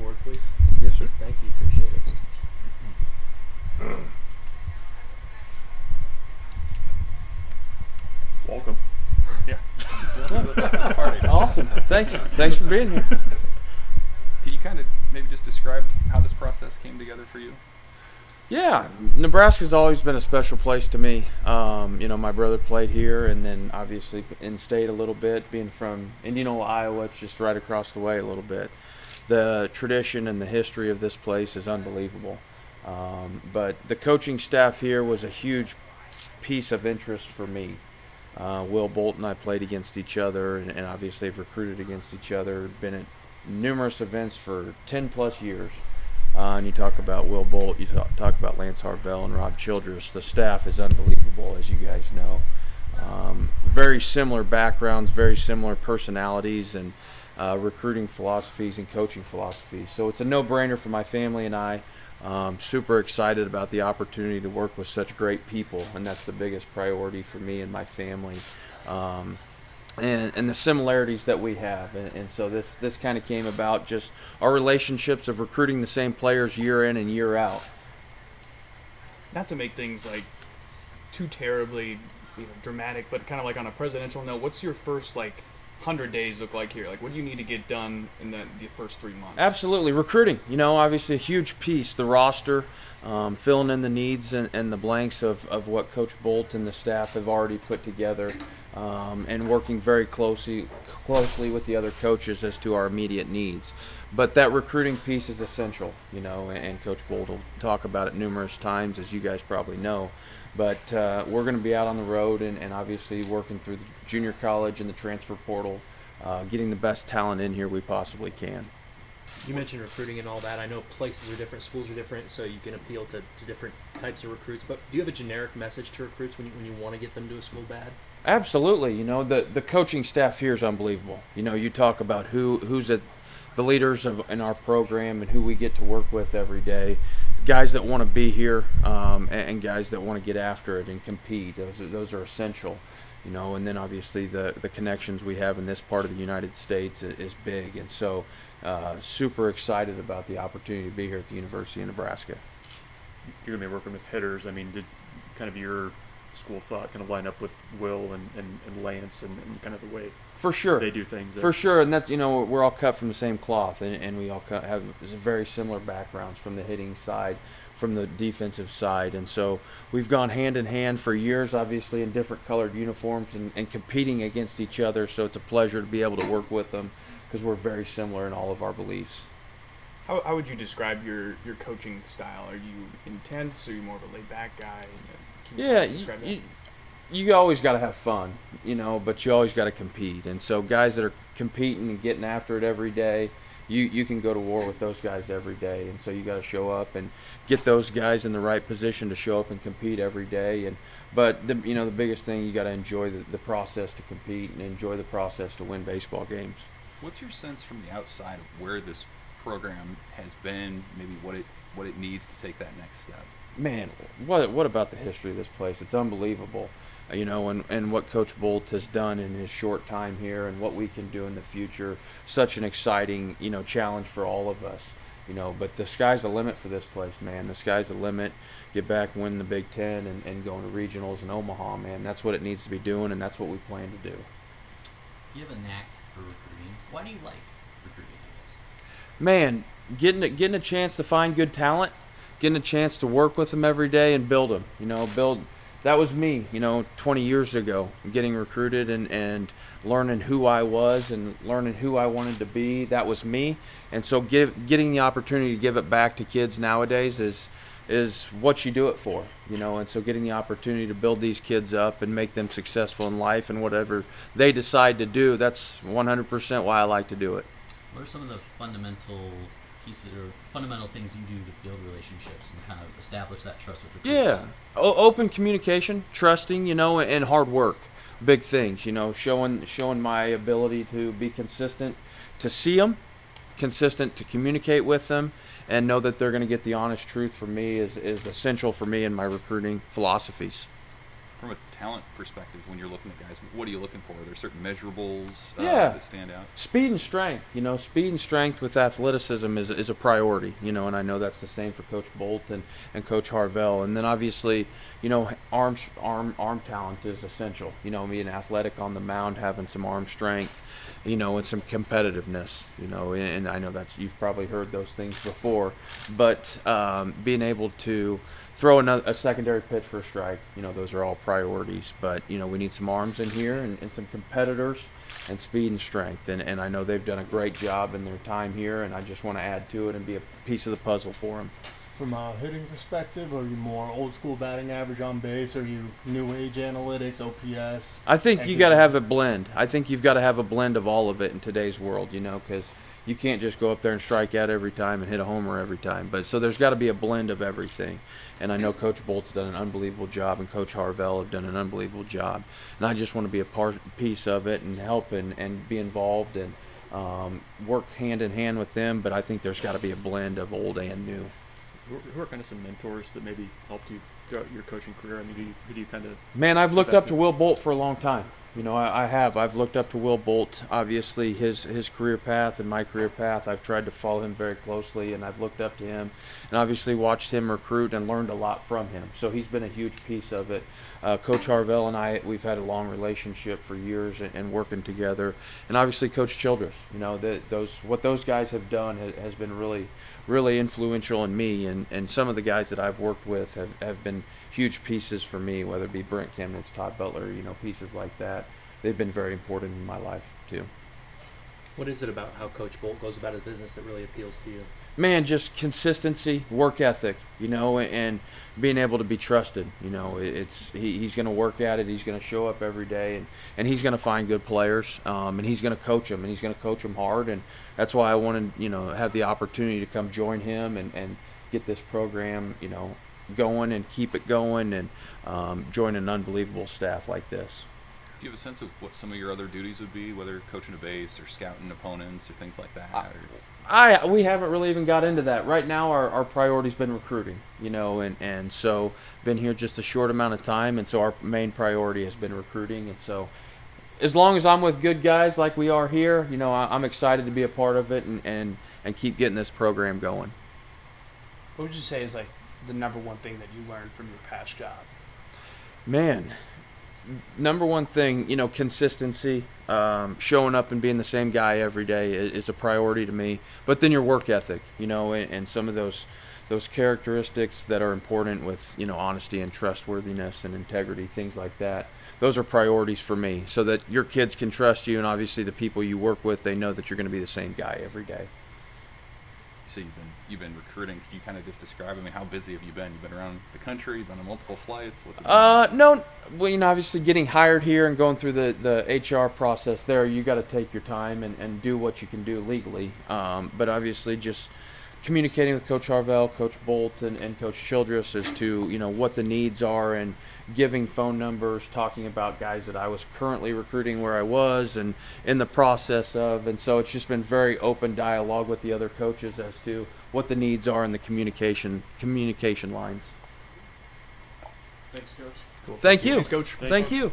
forward, please? Yes, sir. Thank you. Appreciate it. Welcome. Yeah. Party. Awesome. Thanks for being here. Can you kind of maybe just describe how this process came together for you? Yeah, Nebraska's always been a special place to me. My brother played here, and then obviously in state a little bit. Being from Indianola, Iowa, it's just right across the way a little bit. The tradition and the history of this place is unbelievable. But the coaching staff here was a huge piece of interest for me. Will Bolt and I played against each other, and obviously have recruited against each other. Been at numerous events for 10 plus years. And you talk about Will Bolt, you talk about Lance Harvell and Rob Childress. The staff is unbelievable, as you guys know. Very similar backgrounds, very similar personalities, and recruiting philosophies and coaching philosophies. So it's a no-brainer for my family and I. Super excited about the opportunity to work with such great people, and that's the biggest priority for me and my family. And the similarities that we have, and so this kind of came about just our relationships of recruiting the same players year in and year out. Not to make things like too terribly dramatic, but kind of like on a presidential note, what's your first 100 days look like here? What do you need to get done in the first 3 months? Absolutely, recruiting. Obviously a huge piece, the roster, filling in the needs and the blanks of what Coach Bolt and the staff have already put together, and working very closely with the other coaches as to our immediate needs. But that recruiting piece is essential, and Coach Bolt will talk about it numerous times, as you guys probably know. But we're going to be out on the road and obviously working through the junior college and the transfer portal, getting the best talent in here we possibly can. You mentioned recruiting and all that. I know places are different, schools are different, so you can appeal to different types of recruits. But do you have a generic message to recruits when you want to get them to a school bad? Absolutely. The coaching staff here is unbelievable. You talk about who's at the leaders in our program and who we get to work with every day. Guys that want to be here, and guys that want to get after it and compete. Those are essential. And then obviously the connections we have in this part of the United States is big, and so super excited about the opportunity to be here at the University of Nebraska. You're going to be working with hitters. I mean, did kind of your school thought kind of line up with Will and Lance and kind of the way for sure they do things? For sure, and that's we're all cut from the same cloth, and we all have very similar backgrounds from the hitting side, from the defensive side, and so we've gone hand in hand for years, obviously in different colored uniforms and competing against each other. So it's a pleasure to be able to work with them because we're very similar in all of our beliefs. How would you describe your coaching style? Are you intense? Are you more of a laid-back guy? Can you describe that? You always got to have fun, but you always got to compete. And so guys that are competing and getting after it every day, you can go to war with those guys every day. And so you got to show up and get those guys in the right position to show up and compete every day. But the biggest thing, you got to enjoy the process to compete and enjoy the process to win baseball games. What's your sense from the outside of where this program has been, maybe what it needs to take that next step? Man, what about the history of this place? It's unbelievable, and what Coach Bolt has done in his short time here and what we can do in the future. Such an exciting, challenge for all of us, but the sky's the limit for this place, man. The sky's the limit. Get back, win the Big Ten, and go into regionals in Omaha, man. That's what it needs to be doing, and that's what we plan to do. You have a knack for recruiting. Why do you like recruiting, I guess? Man, getting a chance to find good talent, getting a chance to work with them every day and build them. That was me, 20 years ago, getting recruited and learning who I was and learning who I wanted to be. That was me. And so getting the opportunity to give it back to kids nowadays is what you do it for, and so getting the opportunity to build these kids up and make them successful in life and whatever they decide to do, that's 100% why I like to do it. What are some of the fundamental pieces or fundamental things you do to build relationships and kind of establish that trust with recruits? Yeah, open communication, trusting, and hard work, big things. Showing my ability to be consistent, to see them, consistent to communicate with them, and know that they're going to get the honest truth from me is essential for me in my recruiting philosophies. from a talent perspective, when you're looking at guys, what are you looking for? Are there certain measurables Yeah. that stand out? Speed and strength. Speed and strength with athleticism is a priority. And I know that's the same for Coach Bolt and Coach Harvell. And then obviously, arm talent is essential. Being athletic on the mound, having some arm strength, and some competitiveness. And I know you've probably heard those things before, but being able to throw a secondary pitch for a strike, those are all priorities. But we need some arms in here and some competitors and speed and strength. And I know they've done a great job in their time here, and I just want to add to it and be a piece of the puzzle for them. From a hitting perspective, are you more old school batting average on base? Are you new age analytics, OPS? I think you got to have a blend. I think you've got to have a blend of all of it in today's world, because you can't just go up there and strike out every time and hit a homer every time. But so there's got to be a blend of everything. And I know Coach Bolt's done an unbelievable job, and Coach Harvell have done an unbelievable job. And I just want to be a piece of it and help and be involved and work hand in hand with them. But I think there's got to be a blend of old and new. Who are kind of some mentors that maybe helped you throughout your coaching career? I mean, who do you kind of... Man, I've looked up to Will Bolt for a long time. I have. I've looked up to Will Bolt, obviously, his career path and my career path. I've tried to follow him very closely, and I've looked up to him and obviously watched him recruit and learned a lot from him. So he's been a huge piece of it. Coach Harvell and I, we've had a long relationship for years and working together. And obviously Coach Childress, what those guys have done has been really, really influential in me. And some of the guys that I've worked with have been huge pieces for me, whether it be Brent Chemnitz, Todd Butler, pieces like that. They've been very important in my life too. What is it about how Coach Bolt goes about his business that really appeals to you? Man, just consistency, work ethic, and being able to be trusted. He's going to work at it. He's going to show up every day, and he's going to find good players, and he's going to coach them, and he's going to coach them hard. And that's why I wanted, have the opportunity to come join him and get this program, going and keep it going and join an unbelievable staff like this. Do you have a sense of what some of your other duties would be, whether coaching a base or scouting opponents or things like that? We haven't really even got into that. Right now our priority's been recruiting, and so been here just a short amount of time, and so our main priority has been recruiting. And so as long as I'm with good guys like we are here, I'm excited to be a part of it and keep getting this program going. What would you say is like the number one thing that you learned from your past job? Man, number one thing, consistency, showing up and being the same guy every day is a priority to me. But then your work ethic, and some of those characteristics that are important with, honesty and trustworthiness and integrity, things like that. Those are priorities for me, so that your kids can trust you, and obviously the people you work with, they know that you're going to be the same guy every day. So you've been recruiting. Can you kind of just describe? I mean, how busy have you been? You've been around the country. You've been on multiple flights. What's it been? No. Well, obviously getting hired here and going through the HR process there, you got to take your time and do what you can do legally. But obviously just communicating with Coach Harvell, Coach Bolt, and Coach Childress as to what the needs are, and giving phone numbers, talking about guys that I was currently recruiting where I was and in the process of. And so it's just been very open dialogue with the other coaches as to what the needs are in the communication lines. Thanks, Coach. Cool. Thank you. Thanks, Coach. Thank you.